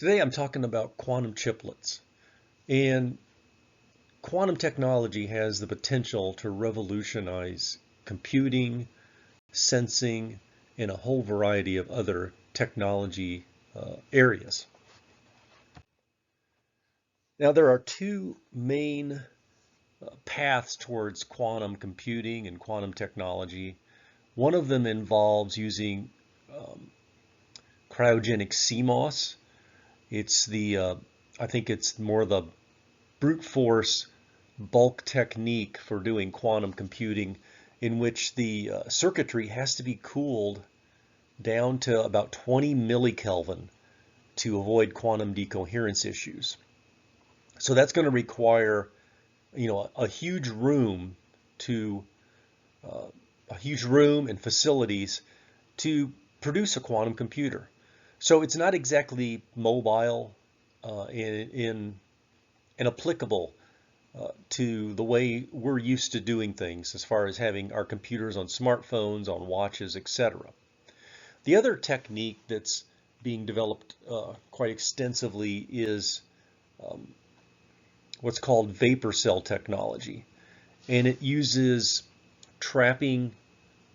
Today I'm talking about quantum chiplets. And quantum technology has the potential to revolutionize computing, sensing, and a whole variety of other technology areas. Now, there are two main paths towards quantum computing and quantum technology. One of them involves using um, cryogenic CMOS. It's I think it's more the brute force bulk technique for doing quantum computing, in which the circuitry has to be cooled down to about 20 millikelvin to avoid quantum decoherence issues. So that's going to require, a huge room to uh, a huge room and facilities to produce a quantum computer. So it's not exactly mobile and applicable to the way we're used to doing things as far as having our computers on smartphones, on watches, etc. The other technique that's being developed quite extensively is um, what's called vapor cell technology. And it uses trapping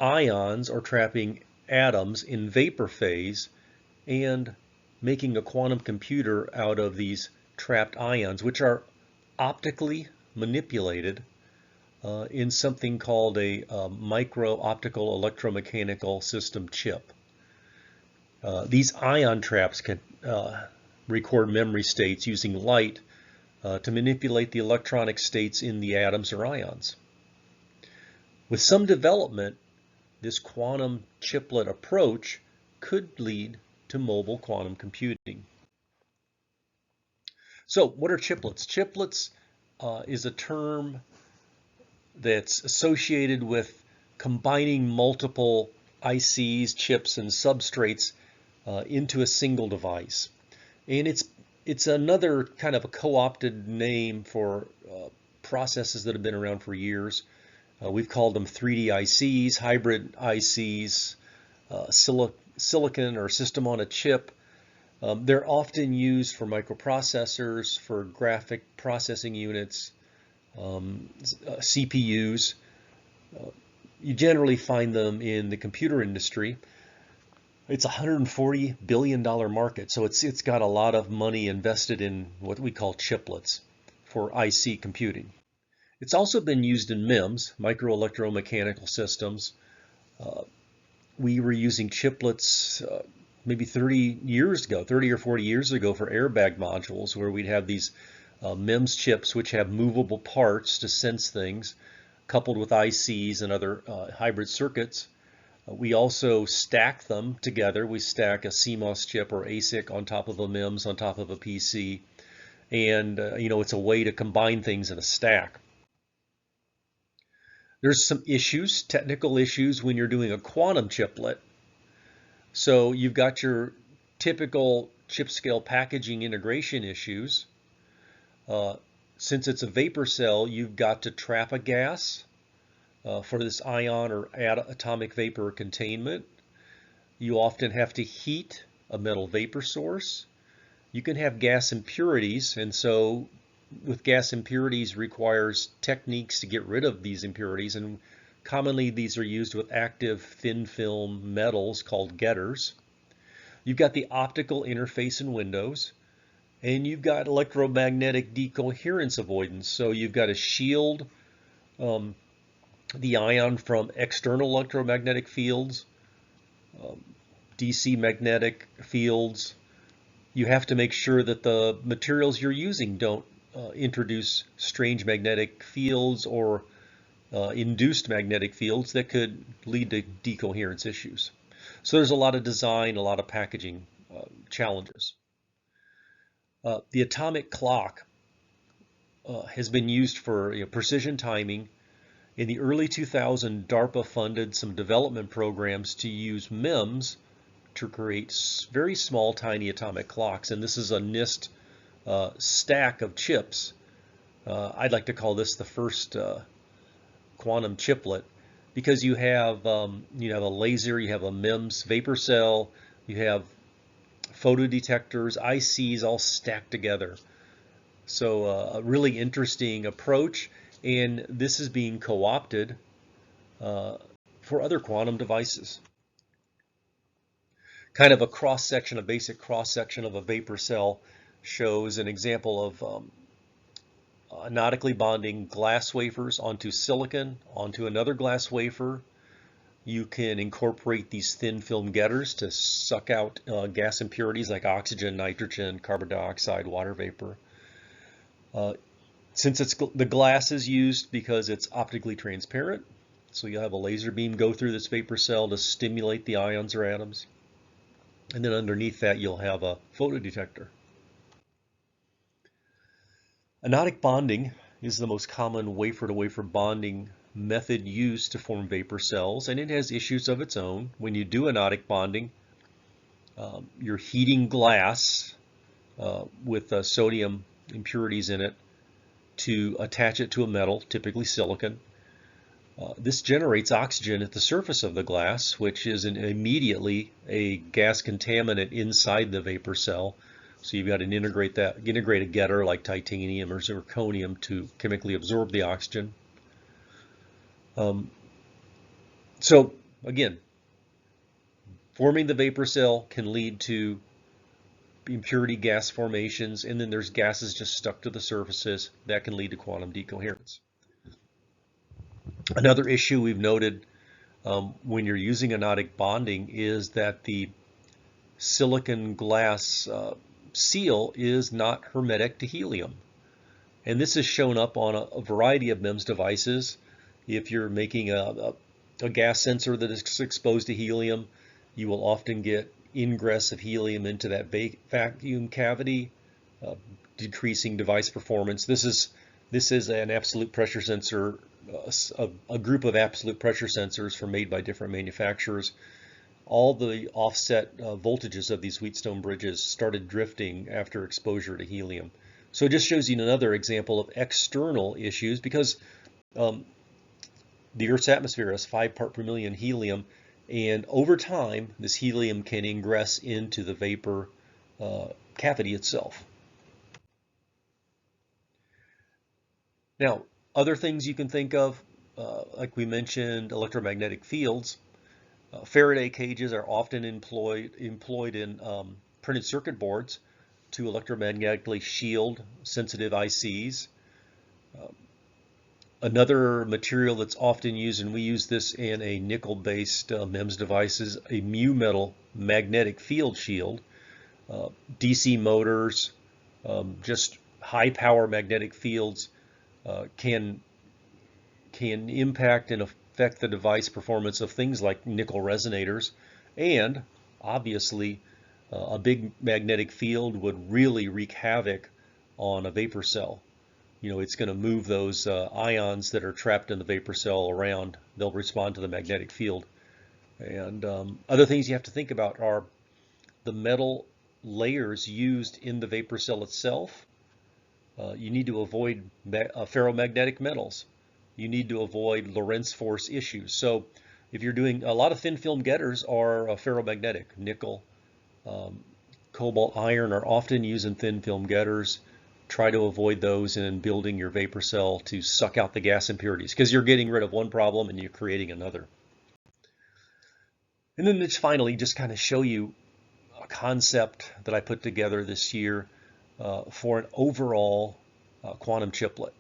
ions or trapping atoms in vapor phase and making a quantum computer out of these trapped ions, which are optically manipulated in something called a micro optical electromechanical system chip. These ion traps can record memory states using light to manipulate the electronic states in the atoms or ions. With some development, this quantum chiplet approach could lead to mobile quantum computing. So what are chiplets? Chiplets is a term that's associated with combining multiple ICs, chips, and substrates into a single device. And it's another kind of a co-opted name for processes that have been around for years. We've called them 3D ICs, hybrid ICs, silicon or system on a chip. They're often used for microprocessors, for graphic processing units, CPUs. You generally find them in the computer industry. It's a $140 billion market, so it's got a lot of money invested in what we call chiplets for IC computing. It's also been used in MEMS, micro electromechanical systems. We were using chiplets maybe 30 or 40 years ago for airbag modules, where we'd have these MEMS chips which have movable parts to sense things, coupled with ICs and other hybrid circuits. We also stack them together. We stack a CMOS chip or ASIC on top of a MEMS on top of a PC, and it's a way to combine things in a stack. There's some issues, technical issues, when you're doing a quantum chiplet. So you've got your typical chip scale packaging integration issues. Since it's a vapor cell, you've got to trap a gas for this ion or atomic vapor containment. You often have to heat a metal vapor source. You can have gas impurities, and so with gas impurities requires techniques to get rid of these impurities, and commonly these are used with active thin film metals called getters. You've got the optical interface and windows, and you've got electromagnetic decoherence avoidance. So you've got to shield the ion from external electromagnetic fields, DC magnetic fields. You have to make sure that the materials you're using don't introduce strange magnetic fields or induced magnetic fields that could lead to decoherence issues. So there's a lot of design, a lot of packaging challenges. The atomic clock has been used for precision timing. In the early 2000s, DARPA funded some development programs to use MEMS to create very small, tiny atomic clocks. And this is a NIST stack of chips. I'd like to call this the first quantum chiplet, because you have a laser, you have a MEMS vapor cell, you have photodetectors, ICs all stacked together. So a really interesting approach, and this is being co-opted for other quantum devices. Kind of a cross-section, a basic cross-section of a vapor cell shows an example of anotically bonding glass wafers onto silicon, onto another glass wafer. You can incorporate these thin film getters to suck out gas impurities like oxygen, nitrogen, carbon dioxide, water vapor. Since the glass is used because it's optically transparent, so you'll have a laser beam go through this vapor cell to stimulate the ions or atoms. And then underneath that, you'll have a photodetector. Anodic bonding is the most common wafer-to-wafer bonding method used to form vapor cells, and it has issues of its own. When you do anodic bonding, you're heating glass with sodium impurities in it to attach it to a metal, typically silicon. This generates oxygen at the surface of the glass, which is immediately a gas contaminant inside the vapor cell. So you've got to integrate a getter like titanium or zirconium to chemically absorb the oxygen. So again, forming the vapor cell can lead to impurity gas formations, and then there's gases just stuck to the surfaces that can lead to quantum decoherence. Another issue we've noted when you're using anodic bonding is that the silicon glass seal is not hermetic to helium. And this is shown up on a variety of MEMS devices. If you're making a gas sensor that is exposed to helium, you will often get ingress of helium into that vacuum cavity, decreasing device performance. This is an absolute pressure sensor, a group of absolute pressure sensors made by different manufacturers. All the offset voltages of these Wheatstone bridges started drifting after exposure to helium. So it just shows you another example of external issues, because the Earth's atmosphere has 5 parts per million helium, and over time this helium can ingress into the vapor cavity itself. Now, other things you can think of, like we mentioned, electromagnetic fields. Faraday cages are often employed in printed circuit boards to electromagnetically shield sensitive ICs. Another material that's often used, and we use this in a nickel-based MEMS device, is a mu metal magnetic field shield. DC motors, just high power magnetic fields can impact and affect the device performance of things like nickel resonators, and obviously a big magnetic field would really wreak havoc on a vapor cell. You know, it's going to move those ions that are trapped in the vapor cell around. They'll respond to the magnetic field. And other things you have to think about are the metal layers used in the vapor cell itself. You need to avoid ferromagnetic metals. You need to avoid Lorentz force issues. So if you're doing a lot of thin film getters are ferromagnetic. Nickel, cobalt, iron are often used in thin film getters. Try to avoid those in building your vapor cell to suck out the gas impurities, because you're getting rid of one problem and you're creating another. And then finally, just kind of show you a concept that I put together this year for an overall quantum chiplet.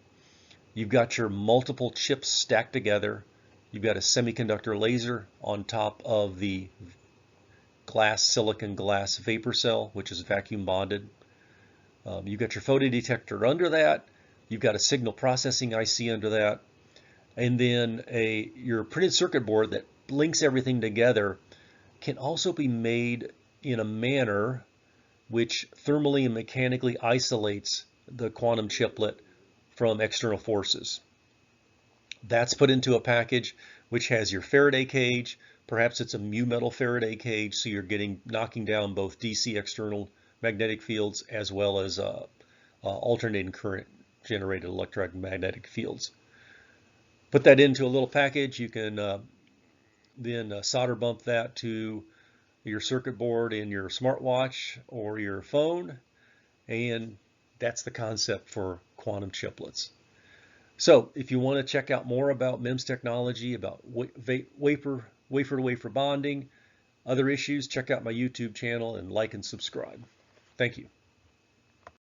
You've got your multiple chips stacked together. You've got a semiconductor laser on top of the silicon glass vapor cell, which is vacuum bonded. You've got your photodetector under that. You've got a signal processing IC under that. And then your printed circuit board that links everything together can also be made in a manner which thermally and mechanically isolates the quantum chiplet from external forces. That's put into a package which has your Faraday cage. Perhaps it's a mu metal Faraday cage, so you're knocking down both DC external magnetic fields as well as alternating current generated electromagnetic fields. Put that into a little package. You can then solder bump that to your circuit board in your smartwatch or your phone, and that's the concept for quantum chiplets. So if you want to check out more about MEMS technology, about wafer-to-wafer bonding, other issues, check out my YouTube channel and like and subscribe. Thank you.